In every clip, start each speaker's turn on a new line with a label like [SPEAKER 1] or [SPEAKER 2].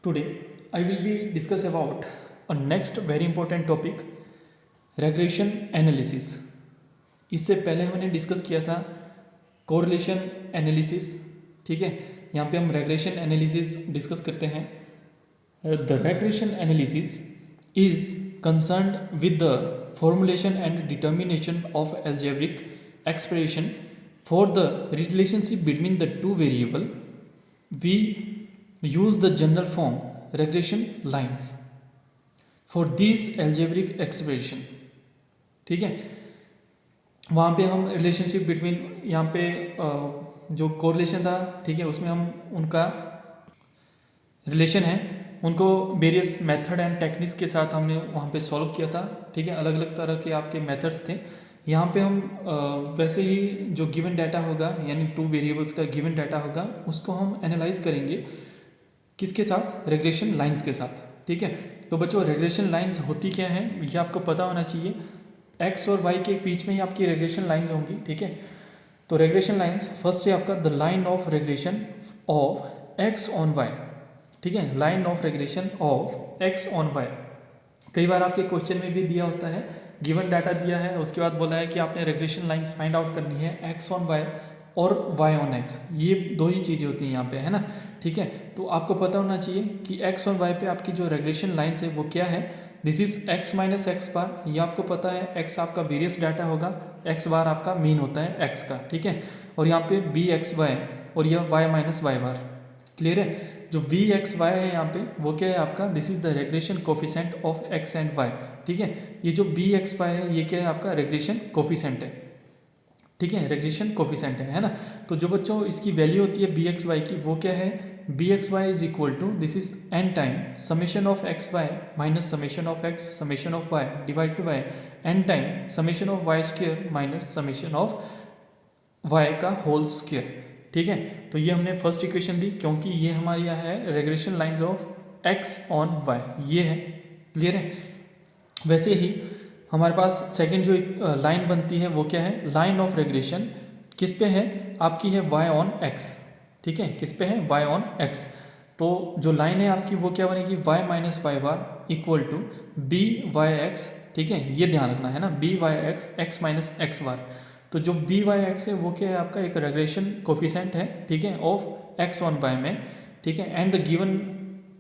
[SPEAKER 1] Today, I will be discuss about a next very important topic, regression analysis. इससे पहले हमने discuss किया था कोरिलेशन एनालिसिस. ठीक है, यहाँ पे हम regression analysis डिस्कस करते हैं. The regression analysis is concerned with the formulation and determination of algebraic expression for the relationship between the two variable. We use the general form regression lines for these algebraic expression. ठीक है, वहाँ पे हम relationship between यहाँ पे जो correlation था, ठीक है, उसमें हम उनका रिलेशन है उनको वेरियस मेथड एंड टेक्निक्स के साथ हमने वहाँ पे सॉल्व किया था. ठीक है, अलग अलग तरह के आपके मेथड्स थे. यहाँ पे हम वैसे ही जो गिवन डाटा होगा यानी टू वेरिएबल्स का गिवन डाटा होगा उसको हम एनालाइज करेंगे किसके साथ, रेग्रेशन लाइंस के साथ. ठीक है, तो बच्चों रेग्रेशन लाइंस होती क्या हैं ये आपको पता होना चाहिए. एक्स और वाई के बीच में ही आपकी रेग्रेशन लाइंस होंगी. ठीक है, तो रेग्रेशन लाइंस फर्स्ट है आपका the line of regression of x on y. ठीक है, line of regression of x on y. कई बार आपके क्वेश्चन में भी दिया होता है, गिवन डाटा दिया है, उसके बाद बोला है कि आपने रेग्रेशन लाइंस फाइंड आउट करनी है एक्स ऑन वाई और वाई ऑन एक्स. ये दो ही चीज़ें होती हैं यहाँ पे, है ना. ठीक है, तो आपको पता होना चाहिए कि एक्स और वाई पे आपकी जो रेग्रेशन लाइंस है वो क्या है. This is X minus x bar. ये आपको पता है एक्स आपका वेरियस डाटा होगा, एक्स बार आपका मीन होता है एक्स का. ठीक है, और यहाँ पे बी एक्स वाई और यह वाई माइनस वाई बार. क्लियर है. जो वी एक्स वाई है यहाँ पे वो क्या है आपका, this is the regression coefficient of x and y. ठीक है, ये जो बी एक्स वाई है ये क्या है आपका रेग्रेशन कोफिशेंट है. ठीक है, रेग्रेशन कोफिशेंट है ना. तो जो बच्चों इसकी वैल्यू होती है बी एक्स वाई की वो क्या है, b x y is equal to this is n time summation of x Y minus summation of x summation of Y divided by n time summation of Y square minus summation of Y का whole square. ठीक है, तो ये हमने first equation दी क्योंकि ये हमारी यहाँ है regression lines of x on y, ये है. क्लियर है. वैसे ही हमारे पास सेकंड जो लाइन बनती है वो क्या है, लाइन ऑफ रेग्रेशन किस पे है आपकी, है वाई ऑन एक्स. ठीक है, किस पे है, वाई ऑन एक्स. तो जो लाइन है आपकी वो क्या बनेगी, Y minus Y bar equal to B Y x. ठीक है, ये ध्यान रखना है ना, B Y X X minus x bar. तो जो बी वाई एक्स है वो क्या है आपका एक रेग्रेशन कोफिशेंट है. ठीक है, ऑफ एक्स ऑन वाई में. ठीक है, एंड द गिवन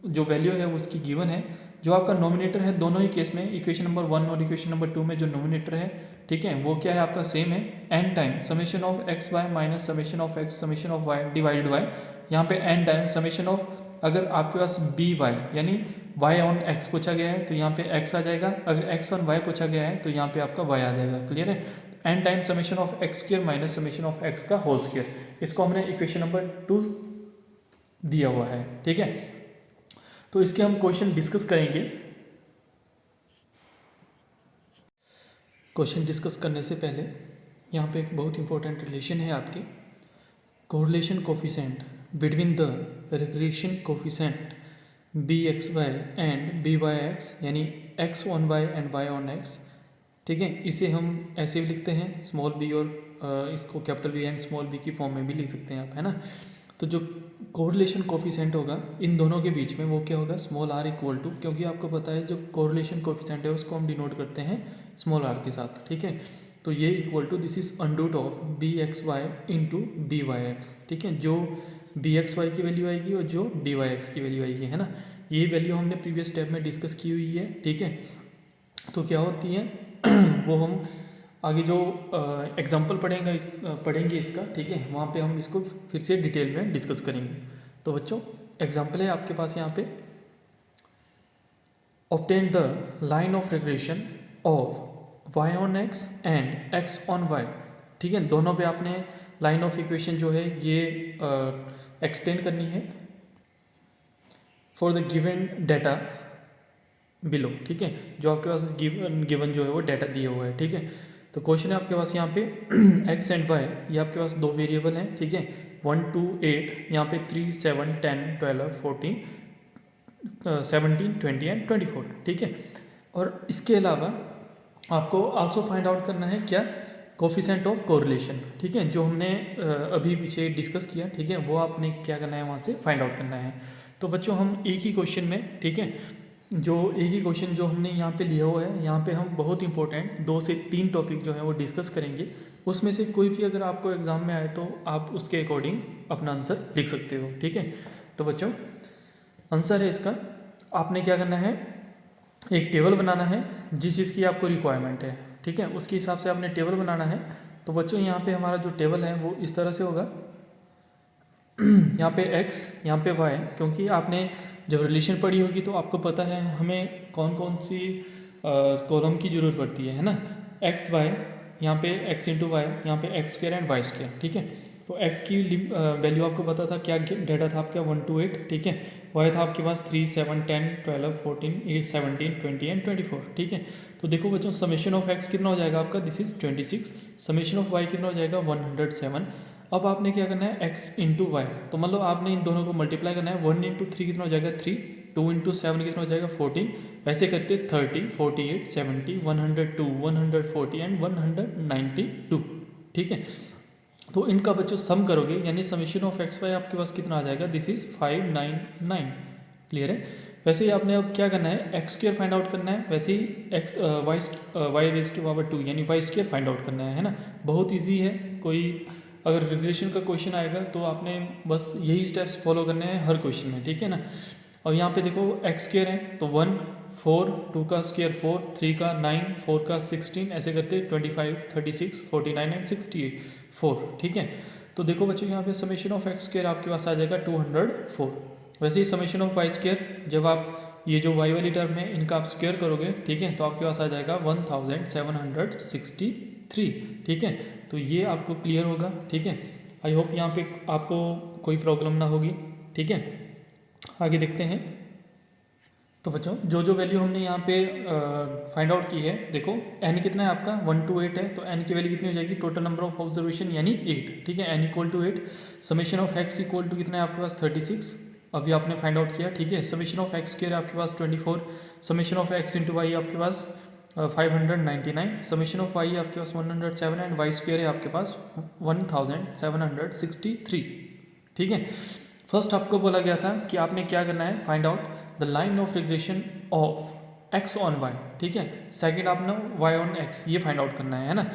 [SPEAKER 1] जो वैल्यू है उसकी गिवन है. जो आपका नोमिनेटर है दोनों ही केस में, इक्वेशन नंबर 1 और इक्वेशन नंबर 2 में जो नोमिनेटर है, ठीक है, वो क्या है आपका सेम है, n time summation of x Y minus summation of x summation of Y divided by यहाँ पे एन टाइम समेशन ऑफ, अगर आपके पास बी वाई यानी वाई ऑन एक्स पूछा गया है तो यहाँ पे एक्स आ जाएगा, अगर एक्स ऑन वाई पूछा गया है तो यहाँ पे आपका वाई आ जाएगा. क्लियर है. N time summation of x square minus summation of x का होल स्क्वायर. इसको हमने इक्वेशन नंबर 2 दिया हुआ है. ठीक है, तो इसके हम क्वेश्चन डिस्कस करेंगे. क्वेश्चन डिस्कस करने से पहले यहाँ पे एक बहुत इंपॉर्टेंट रिलेशन है आपकी, correlation coefficient between the regression coefficient B x Y and B Y x यानी x on Y and Y on X. ठीक है, इसे हम ऐसे भी लिखते हैं स्मॉल बी और इसको capital b and small b की फॉर्म में भी लिख सकते हैं आप, है ना. तो जो कोरिलेशन कोफिशेंट होगा इन दोनों के बीच में वो क्या होगा, स्मॉल आर इक्वल टू, क्योंकि आपको पता है जो कोरिलेशन कोफिशेंट है उसको हम डिनोट करते हैं स्मॉल आर के साथ. ठीक है, तो ये equal to this is under of b x y into b Y x. ठीक है, जो बी एक्स वाई की वैल्यू आएगी और जो बी वाई एक्स की वैल्यू आएगी, है ना. ये वैल्यू हमने प्रीवियस स्टेप में डिस्कस की हुई है. ठीक है, तो क्या होती है वो हम आगे जो एग्जाम्पल पढ़ेंगे इसका. ठीक है, वहाँ पे हम इसको फिर से डिटेल में डिस्कस करेंगे. तो बच्चों एग्जाम्पल है आपके पास यहाँ पे, obtain the line of regression of y on x and x on y. ठीक है, दोनों पे आपने लाइन ऑफ इक्वेशन जो है ये एक्सप्लेन करनी है for the given data below. ठीक है, जो आपके पास गिवन जो है वो डाटा दिया हुआ है. ठीक है, तो क्वेश्चन है आपके पास यहाँ पे एक्स एंड वाई, ये आपके पास दो वेरिएबल हैं. ठीक है, 1 2 8, यहाँ पे 3 7 10 12 14 17 20 एंड 24. ठीक है, और इसके अलावा आपको आल्सो फाइंड आउट करना है क्या, कोफिशेंट ऑफ कोरिलेशन. ठीक है, जो हमने अभी पीछे डिस्कस किया. ठीक है, वो आपने क्या करना है वहाँ से फाइंड आउट करना है. तो बच्चों हम एक ही क्वेश्चन में, ठीक है, जो एक ही क्वेश्चन जो हमने यहाँ पे लिया हुआ है, यहाँ पे हम बहुत इंपॉर्टेंट 2 से 3 टॉपिक जो है वो डिस्कस करेंगे। उसमें से कोई भी अगर आपको एग्ज़ाम में आए तो आप उसके अकॉर्डिंग अपना आंसर लिख सकते हो, ठीक है। तो बच्चों आंसर है इसका, आपने क्या करना है, एक टेबल बनाना है जिस चीज़ की आपको रिक्वायरमेंट है, ठीक है, उसके हिसाब से आपने टेबल बनाना है। तो बच्चों यहाँ पे हमारा जो टेबल है वो इस तरह से होगा, यहाँ पे x, यहाँ पे y, क्योंकि आपने जब रिलेशन पढ़ी होगी तो आपको पता है हमें कौन कौन सी कॉलम की ज़रूरत पड़ती है ना। x y, यहाँ पे x इंटू वाई, यहाँ पे x square and y square, ठीक है। तो x की वैल्यू आपको पता था, क्या डेटा था आपका 1 to 8, ठीक है। y था आपके पास 3 7 10 12 14 8 17 20 एंड 24, ठीक है। तो देखो बच्चों समेशन ऑफ x कितना हो जाएगा आपका, this is 26। Summation of y कितना हो जाएगा 107। अब आपने क्या करना है x इंटू वाई, तो मतलब आपने इन दोनों को मल्टीप्लाई करना है। 1 इंटू 3 कितना हो जाएगा 3, 2 इंटू 7 कितना हो जाएगा 14, ऐसे करते 30 48 70 102 140 एंड 192, ठीक है। तो इनका बच्चों सम करोगे यानी समेशन ऑफ एक्स वाई आपके पास कितना आ जाएगा, दिस इज 599, क्लियर है। वैसे ही आपने अब क्या करना है, एक्स स्क्वायर फाइंड आउट करना है, वैसे ही X Y raise to power 2 यानी वाई स्क्वायर फाइंड आउट करना है ना। बहुत ईजी है, कोई अगर रिग्रेशन का क्वेश्चन आएगा तो आपने बस यही स्टेप्स फॉलो करने हैं हर क्वेश्चन में, ठीक है ना। और यहाँ पे देखो एक्स स्क्वायर है तो 1 4, 2 का स्क्वायर 4, 3 का 9, 4 का 16, ऐसे करते 25 36 49 एंड 68 4, ठीक है। तो देखो बच्चों यहाँ पे समेशन ऑफ एक्स स्क्वायर आपके पास आ जाएगा 204। वैसे ही समेशन ऑफ वाई स्क्वायर, जब आप ये जो वाई वाली टर्म है इनका आप स्क्वायर करोगे, ठीक है, तो आपके पास आ जाएगा 1763, ठीक है। तो ये आपको क्लियर होगा, ठीक है। आई होप यहाँ पे आपको कोई प्रॉब्लम ना होगी, ठीक है। आगे देखते हैं। तो बच्चों जो जो वैल्यू हमने यहाँ पे फाइंड आउट की है, देखो n कितना है आपका 1 to 8 है, तो n की वैल्यू कितनी हो जाएगी, टोटल नंबर ऑफ ऑब्जर्वेशन यानी 8, ठीक है, n equal to 8। Summation of x equal to कितना है आपके पास 36, अभी आपने फाइंड आउट किया, ठीक है। समेशन ऑफ x स्क्वायर आपके पास 24, summation of x into y आपके पास 599, समेशन ऑफ y आपके पास 107 एंड वाई स्क्वायर है आपके पास 1763, ठीक है। फर्स्ट आपको बोला गया था कि आपने क्या करना है, find out the line of regression of x on y, ठीक है। सेकंड आपने y ऑन x ये फाइंड आउट करना है ना।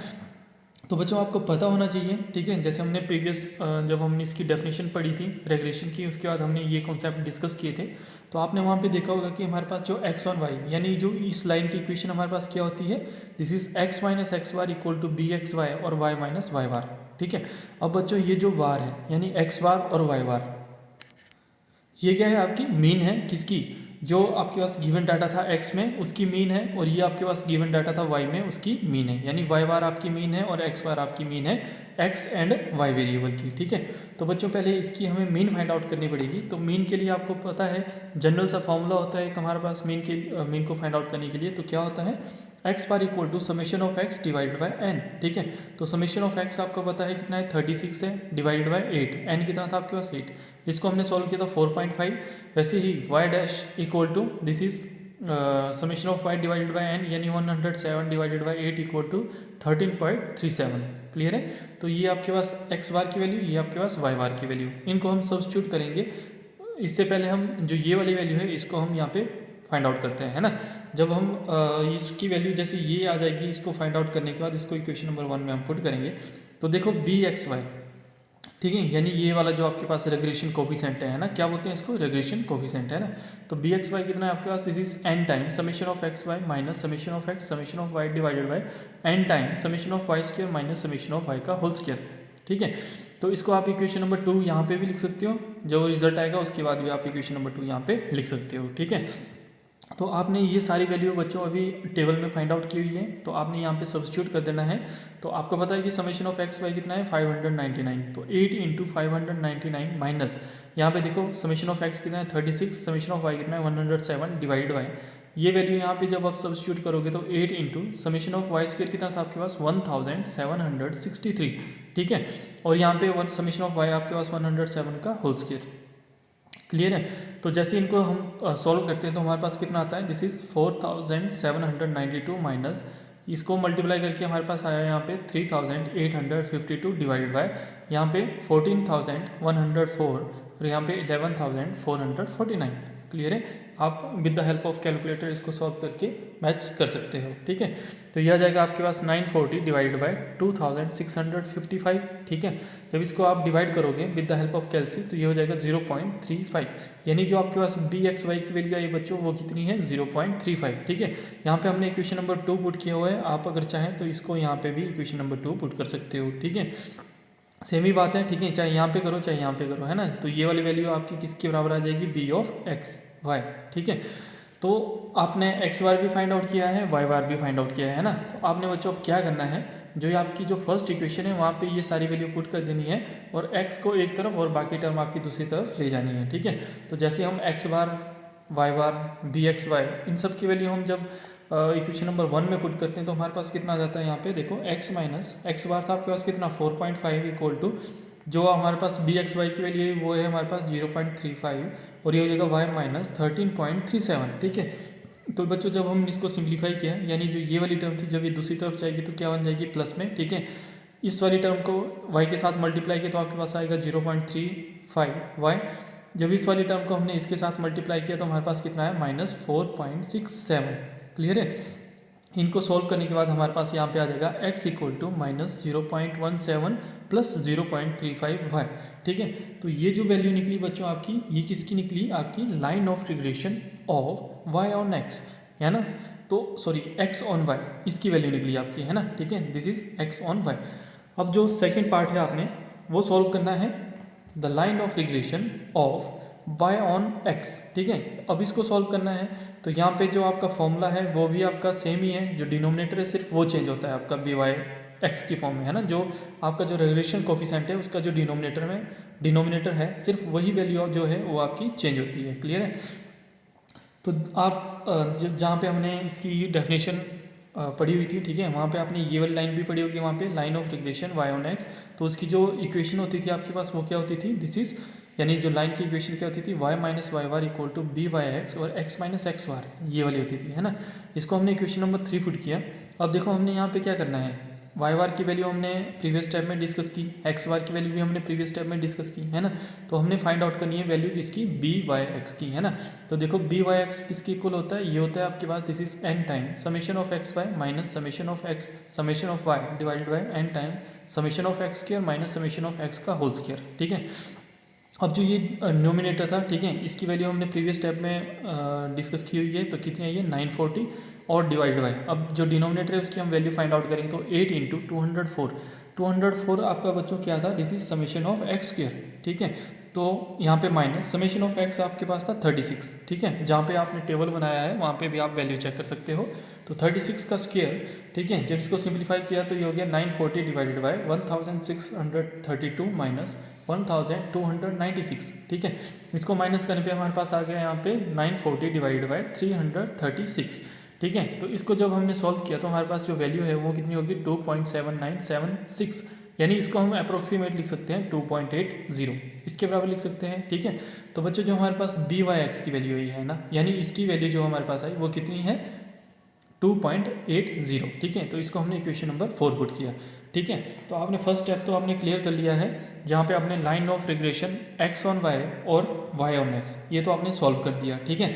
[SPEAKER 1] तो बच्चों आपको पता होना चाहिए, ठीक है, जैसे हमने प्रीवियस जब हमने इसकी डेफिनेशन पढ़ी थी रेग्रेशन की, उसके बाद हमने ये कॉन्सेप्ट डिस्कस किए थे, तो आपने वहाँ पे देखा होगा कि हमारे पास जो x ऑन y यानी जो इस लाइन की इक्वेशन हमारे पास क्या होती है, this is x minus x bar equal to b x y और y माइनस वाई बार, ठीक है। अब बच्चों ये जो बार है यानी x बार और y बार, ये क्या है आपकी मीन है, किसकी, जो आपके पास गिवन डाटा था x में उसकी मीन है, और ये आपके पास गिवन डाटा था y में उसकी मीन है, यानी y बार आपकी मीन है और x बार आपकी मीन है x एंड y वेरिएबल की, ठीक है। तो बच्चों पहले इसकी हमें मीन फाइंड आउट करनी पड़ेगी। तो मीन के लिए आपको पता है जनरल सा फॉर्मूला होता है एक हमारे पास मीन को फाइंड आउट करने के लिए, तो क्या होता है x bar equal to summation of x divided by n, ठीक है। तो समेशन ऑफ x आपको पता है कितना है 36 है, डिवाइडेड बाय 8, n कितना था आपके पास 8, इसको हमने सॉल्व किया था 4.5। वैसे ही y dash equal to this is summation of y divided by n यानी 107 divided by 8 equal to 13.37, clear है। तो ये आपके पास x बार की वैल्यू, ये आपके पास y बार की वैल्यू, इनको हम सब्स्टिट्यूट करेंगे। इससे पहले हम जो ये वाली वैल्यू है इसको हम यहाँ पे फाइंड आउट करते हैं, है ना। जब हम इसकी वैल्यू जैसे ये आ जाएगी, इसको फाइंड आउट करने के बाद इसको इक्वेशन नंबर 1 में हम पुट करेंगे। तो देखो बी एक्स वाई, ठीक है, यानी ये वाला जो आपके पास रेग्रेशन कोफिशिएंट है ना, क्या बोलते हैं इसको, रेग्रेशन कोफिशिएंट है ना। तो बी एक्स वाई कितना है आपके पास, this is n time summation of x Y minus summation of x summation of Y divided by n time summation of Y square minus summation of Y का whole square, ठीक है। तो इसको आप इक्वेशन नंबर 2 यहाँ पे भी लिख सकते हो, जो रिजल्ट आएगा उसके बाद भी आप इक्वेशन नंबर 2 यहाँ पे लिख सकते हो, ठीक है। तो आपने ये सारी वैल्यू बच्चों अभी टेबल में फाइंड आउट की हुई है, तो आपने यहाँ पे सब्स्टिट्यूट कर देना है। तो आपको पता है कि समेशन ऑफ एक्स वाई कितना है 599, तो 8 इंटू 599 माइनस यहाँ पे देखो समेशन ऑफ एक्स कितना है 36, समेशन ऑफ वाई कितना है 107 डिवाइडेड बाय ये वैल्यू यहाँ पे जब आप सब्स्टिट्यूट करोगे तो 8 into summation of Y square कितना था आपके पास 1763, ठीक है। और यहाँ पे समेशन ऑफ वाई आपके पास 107 का होल स्क्वायर, क्लियर है। तो जैसे इनको हम सॉल्व करते हैं तो हमारे पास कितना आता है, दिस इज 4792 माइनस इसको मल्टीप्लाई करके हमारे पास आया यहाँ पे 3852 डिवाइडेड बाय यहाँ पे 14104 और यहाँ पे 11,449। क्लियर है? आप with the help of calculator इसको सॉल्व करके मैच कर सकते हो। ठीक है, तो यह आ जाएगा आपके पास 940 डिवाइडेड बाई 2655। ठीक है, जब इसको आप डिवाइड करोगे विद द हेल्प ऑफ कैलसी तो ये हो जाएगा 0.35, यानी जो आपके पास बी एक्स वाई की वैल्यू आई बच्चों वो कितनी है 0.35। ठीक है, यहाँ पे हमने इक्वेशन नंबर 2 पुट किया हुआ है, आप अगर चाहें तो इसको यहाँ पे भी इक्वेशन नंबर 2 पुट कर सकते हो। ठीक है, सेम ही बात है। ठीक है, चाहे यहाँ पे करो चाहे यहाँ पे करो, है ना। तो ये वाली वैल्यू आपकी किसके बराबर आ जाएगी, बी ऑफ एक्स वाई। ठीक है, तो आपने एक्स बार भी फाइंड आउट किया है, वाई बार भी फाइंड आउट किया है ना। तो आपने बच्चों अब क्या करना है, जो ये आपकी जो फर्स्ट इक्वेशन है वहाँ पे ये सारी वैल्यू पुट कर देनी है और एक्स को एक तरफ और बाकी टर्म आपकी दूसरी तरफ ले जानी है। ठीक है, तो जैसे हम एक्स बार, वाई बार, बी एक्स वाई, इन सब की वैल्यू हम जब इक्वेशन नंबर 1 में पुट करते हैं तो हमारे पास कितना आ जाता है, यहाँ पे देखो एक्स माइनस एक्स बार था आपके पास कितना 4.5 इक्वल टू जो हमारे पास बी एक्स वाई की वैल्यू है वो है हमारे पास 0.35 और ये हो जाएगा वाई माइनस 13.37। ठीक है, तो बच्चों जब हम इसको सिंप्लीफाई किया, यानी जो ये वाली टर्म थी जब ये दूसरी तरफ जाएगी तो क्या बन जाएगी प्लस में। ठीक है, इस वाली टर्म को वाई के साथ मल्टीप्लाई किया तो आपके पास आएगा 0.35 वाई। जब इस वाली टर्म को हमने इसके साथ मल्टीप्लाई किया तो हमारे पास कितना है -4.67। क्लियर है, इनको सॉल्व करने के बाद हमारे पास यहाँ पे आ जाएगा x equal to -0.17 plus 0.35 y. ठीक है, तो ये जो वैल्यू निकली बच्चों आपकी, ये किसकी निकली, आपकी line of regression of y on x, है ना। तो सॉरी x ऑन y, इसकी वैल्यू निकली आपकी, है ना। ठीक है, this is x on y। अब जो सेकेंड पार्ट है आपने वो सॉल्व करना है, the line of regression of y on x। ठीक है, अब इसको सॉल्व करना है तो यहाँ पे जो आपका फॉर्मूला है वो भी आपका सेम ही है, जो डिनोमिनेटर है सिर्फ वो चेंज होता है आपका बी वाई एक्स की फॉर्म में, है ना। जो आपका जो रेगुलेशन कोफिशिएंट है उसका जो डिनोमिनेटर है सिर्फ वही वैल्यू जो है वो आपकी चेंज होती है। क्लियर है, तो आप जहाँ पे हमने इसकी डेफिनेशन पढ़ी हुई थी, ठीक है, वहाँ पे आपने ये वाली लाइन भी पढ़ी होगी, वहाँ पे line of regression y on x. तो उसकी जो इक्वेशन होती थी आपके पास वो क्या होती थी, दिस इज, यानी जो लाइन की इक्वेशन क्या होती थी, y minus Y bar equal to B Y x और x माइनस एक्स बार, ये वाली होती थी, है ना। इसको हमने इक्वेशन नंबर 3 पुट किया। अब देखो हमने यहाँ पे क्या करना है, y बार की वैल्यू हमने प्रीवियस स्टेप में डिस्कस की, x बार की वैल्यू भी हमने प्रीवियस स्टेप में डिस्कस की, है ना। तो हमने फाइंड आउट करनी है वैल्यू किसकी, बी वाई एक्स की, है ना। तो देखो बी वाई एक्स किसके इक्वल होता है, ये होता है आपके पास, this is n time summation of x Y minus summation of x summation of Y divided by n time summation of x square minus summation of x का whole square. ठीक है, अब जो ये न्यूमिनेटर था, ठीक है, इसकी वैल्यू हमने प्रीवियस स्टेप में डिस्कस की हुई है, तो कितनी आई है 940 और डिवाइड बाय, अब जो डिनोमिनेटर है उसकी हम वैल्यू फाइंड आउट करेंगे तो 8 इंटू 204 आपका बच्चों क्या था, this is summation of x square. ठीक है, तो यहाँ पे माइनस समेशन ऑफ एक्स आपके पास था 36। ठीक है, जहाँ पे आपने टेबल बनाया है वहाँ पे भी आप वैल्यू चेक कर सकते हो। तो 36 का स्क्वायर, ठीक है, जब इसको सिंप्लीफाई किया तो ये हो गया 940 डिवाइडेड बाय 1632 माइनस 1296। ठीक है, इसको माइनस करने पे हमारे पास आ गया यहाँ पे 940 डिवाइडेड बाय 336। ठीक है, तो इसको जब हमने सॉल्व किया तो हमारे पास जो वैल्यू है वो कितनी होगी 2.7976, यानी इसको हम अप्रोक्सीमेट लिख सकते हैं 2.80, इसके बराबर लिख सकते हैं। ठीक है, तो बच्चों जो हमारे पास बी वाई एक्स की वैल्यू है ना, यानी इसकी वैल्यू जो हमारे पास आई वो कितनी है 2.80। ठीक है, तो इसको हमने इक्वेशन नंबर 4 पुट किया। ठीक है, तो आपने फर्स्ट स्टेप तो आपने क्लियर कर लिया है, जहाँ पे आपने line of regression x on y और वाई ऑन एक्स ये तो आपने सॉल्व कर दिया। ठीक है,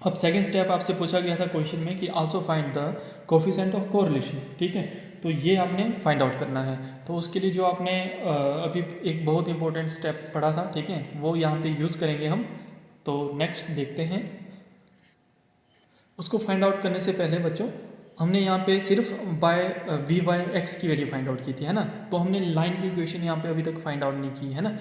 [SPEAKER 1] अब सेकंड स्टेप आपसे पूछा गया था क्वेश्चन में कि also find the coefficient of correlation. ठीक है, तो ये आपने फाइंड आउट करना है। तो उसके लिए जो आपने अभी एक बहुत इंपॉर्टेंट स्टेप पढ़ा था, ठीक है, वो यहाँ पे यूज़ करेंगे हम। तो नेक्स्ट देखते हैं, उसको फाइंड आउट करने से पहले बच्चों हमने यहाँ पे सिर्फ बाय वी वाई एक्स की वैल्यू फाइंड आउट की थी, है ना। तो हमने लाइन की इक्वेशन यहाँ पे अभी तक फाइंड आउट नहीं की है ना।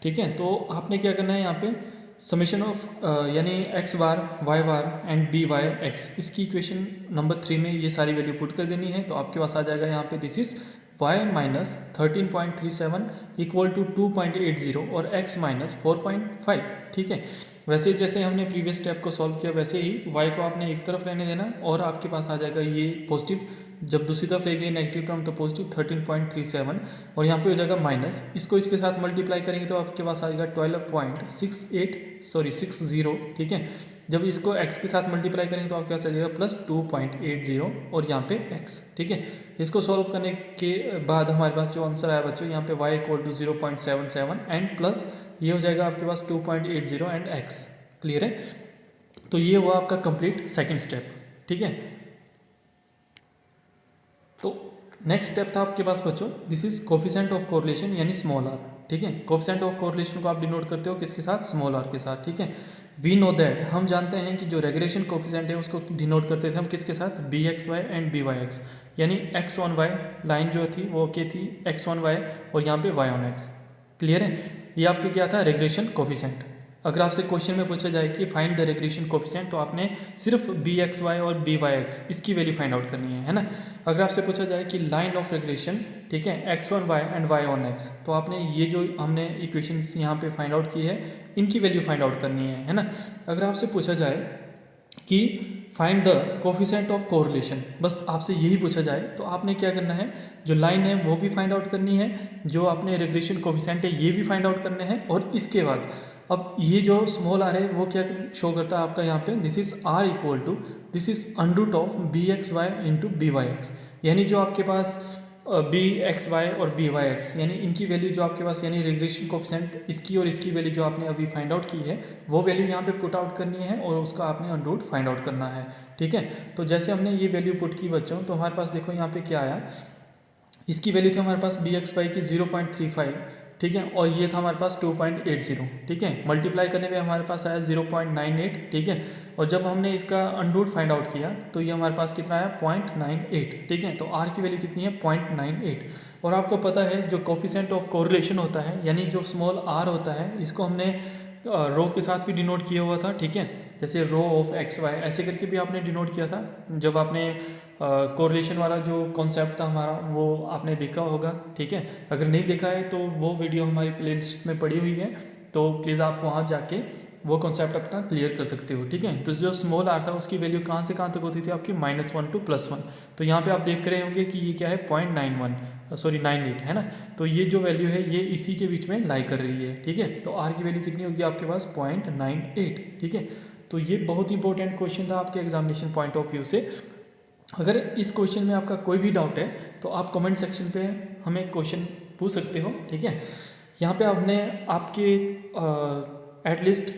[SPEAKER 1] ठीक है, तो आपने क्या करना है यहाँ पे समेशन ऑफ यानी x bar y bar and B Y x, इसकी इक्वेशन नंबर 3 में ये सारी वैल्यू पुट कर देनी है। तो आपके पास आ जाएगा यहाँ पे this is y minus 13.37 equal to 2.80 और x माइनस 4.5। ठीक है, वैसे जैसे हमने प्रीवियस स्टेप को सॉल्व किया वैसे ही y को आपने एक तरफ रहने देना और आपके पास आ जाएगा ये पॉजिटिव, जब दूसरी तरफ ले गए नेगेटिव टर्म तो पॉजिटिव 13.37 और यहाँ पे हो जाएगा माइनस, इसको इसके साथ मल्टीप्लाई करेंगे तो आपके पास आएगा 12.60। ठीक है, जब इसको x के साथ मल्टीप्लाई करेंगे तो आपके पास आ जाएगा प्लस 2.80 और यहाँ पे x। ठीक है, इसको सॉल्व करने के बाद हमारे पास जो आंसर आया बच्चों यहाँ पे y equal to 0.77 and plus ये हो जाएगा आपके पास 2.80 एंड x। क्लियर है? तो ये हुआ आपका कंप्लीट सेकंड स्टेप। ठीक है, तो नेक्स्ट स्टेप था आपके पास बच्चों, this is coefficient of correlation यानी स्मॉल आर। ठीक है, कोफिशिएंट ऑफ कोरिलेशन को आप डिनोट करते हो किसके साथ? स्मॉल आर के साथ। ठीक है, वी नो दैट, हम जानते हैं कि जो रेग्रेशन कोफिशिएंट है उसको डिनोट करते थे हम किसके साथ? B x Y and B Y x, यानी एक्स ऑन वाई लाइन जो थी वो क्या थी? एक्स ऑन वाई, और यहाँ पे वाई ऑन एक्स। क्लियर है? ये आपके क्या था? Regression coefficient. अगर आपसे क्वेश्चन में पूछा जाए कि फाइंड द रेग्रेशन कोफिशिएंट, तो आपने सिर्फ बी एक्स वाई और बी वाई एक्स इसकी वैल्यू फाइंड आउट करनी है ना। अगर आपसे पूछा जाए कि लाइन ऑफ रेग्रेशन, ठीक है, x on Y and Y on x, तो आपने ये जो हमने इक्वेशंस यहाँ पे फाइंड आउट की है इनकी वैल्यू फाइंड आउट करनी है ना। अगर आपसे पूछा जाए कि find the coefficient of correlation, बस आपसे यही पूछा जाए तो आपने क्या करना है? जो लाइन है वो भी फाइंड आउट करनी है, जो आपने रेग्रेशन कोफिशिएंट है ये भी फाइंड आउट करने हैं, और इसके बाद अब ये जो स्मॉल आर है वो क्या शो करता है आपका यहाँ पे? This is r equal to, this is under root of b x y into b Y x, यानी जो आपके पास बी एक्स वाई और बी वाई एक्स, यानी इनकी वैल्यू जो आपके पास, यानी रेग्रेशन कोफिशिएंट इसकी और इसकी वैल्यू जो आपने अभी फाइंड आउट की है वो वैल्यू यहाँ पे पुट आउट करनी है और उसका आपने अंडरूट फाइंड आउट करना है। ठीक है, तो जैसे हमने ये वैल्यू पुट की बच्चों, तो हमारे पास देखो यहाँ पे क्या आया, इसकी वैल्यू थी हमारे पास बी एक्स वाई की 0.35, ठीक है, और ये था हमारे पास 2.80। ठीक है, मल्टीप्लाई करने पे हमारे पास आया 0.98। ठीक है, और जब हमने इसका अंडरूट फाइंड आउट किया तो ये हमारे पास कितना आया? 0.98। ठीक है, तो आर की वैल्यू कितनी है? 0.98। और आपको पता है जो कोफिशिएंट ऑफ कोरिलेशन होता है, यानी जो स्मॉल आर होता है, इसको हमने रो के साथ भी डिनोट किया हुआ था। ठीक है, जैसे रो ऑफ एक्स वाई ऐसे करके भी आपने डिनोट किया था जब आपने कोरिलेशन वाला जो कॉन्सेप्ट था हमारा वो आपने देखा होगा। ठीक है, अगर नहीं देखा है तो वो वीडियो हमारी प्लेलिस्ट में पड़ी हुई है, तो प्लीज़ आप वहाँ जाके वो कॉन्सेप्ट अपना क्लियर कर सकते हो। ठीक है, तो जो स्मॉल आर था उसकी वैल्यू कहाँ से कहाँ तक होती थी आपकी? -1 टू +1। तो यहाँ पे आप देख रहे होंगे कि ये क्या है? 0.98 है ना। तो ये जो वैल्यू है ये इसी के बीच में लाई कर रही है। ठीक है, तो आर की वैल्यू कितनी होगी आपके पास? 0.98। ठीक है, तो ये बहुत इंपॉर्टेंट क्वेश्चन था आपके एग्जामिनेशन पॉइंट ऑफ व्यू से। अगर इस क्वेश्चन में आपका कोई भी डाउट है तो आप कमेंट सेक्शन पे हमें क्वेश्चन पूछ सकते हो। ठीक है, यहाँ पे हमने आपके एटलीस्ट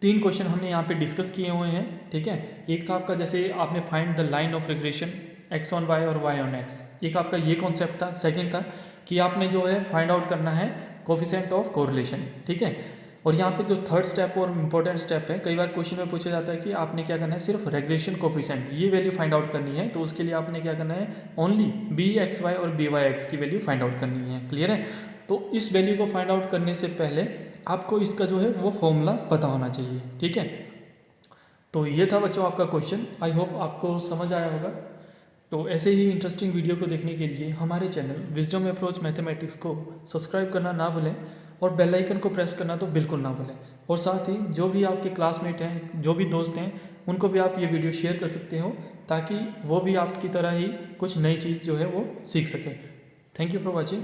[SPEAKER 1] 3 क्वेश्चन हमने यहाँ पे डिस्कस किए हुए हैं। ठीक है, एक था आपका जैसे आपने find the line of regression x on y और वाई ऑन एक्स, एक आपका ये कॉन्सेप्ट था। सेकंड था कि आपने जो है फाइंड आउट करना है कोफिशिएंट ऑफ कोरिलेशन। ठीक है, और यहाँ पे जो थर्ड स्टेप और इम्पोर्टेंट स्टेप है, कई बार क्वेश्चन में पूछा जाता है कि आपने क्या करना है? सिर्फ रेग्रेशन कोफिशिएंट ये वैल्यू फाइंड आउट करनी है, तो उसके लिए आपने क्या करना है? ओनली बी एक्स वाई और बी वाई एक्स की वैल्यू फाइंड आउट करनी है। क्लियर है? तो इस वैल्यू को फाइंड आउट करने से पहले आपको इसका जो है वो फॉर्मूला पता होना चाहिए। ठीक है, तो ये था बच्चों आपका क्वेश्चन। आई होप आपको समझ आया होगा। तो ऐसे ही इंटरेस्टिंग वीडियो को देखने के लिए हमारे चैनल विजडम अप्रोच मैथमेटिक्स को सब्सक्राइब करना ना भूलें और बेल आइकन को प्रेस करना तो बिल्कुल ना भूलें। और साथ ही जो भी आपके क्लासमेट हैं, जो भी दोस्त हैं, उनको भी आप ये वीडियो शेयर कर सकते हो ताकि वो भी आपकी तरह ही कुछ नई चीज़ जो है वो सीख सकें। Thank you for watching.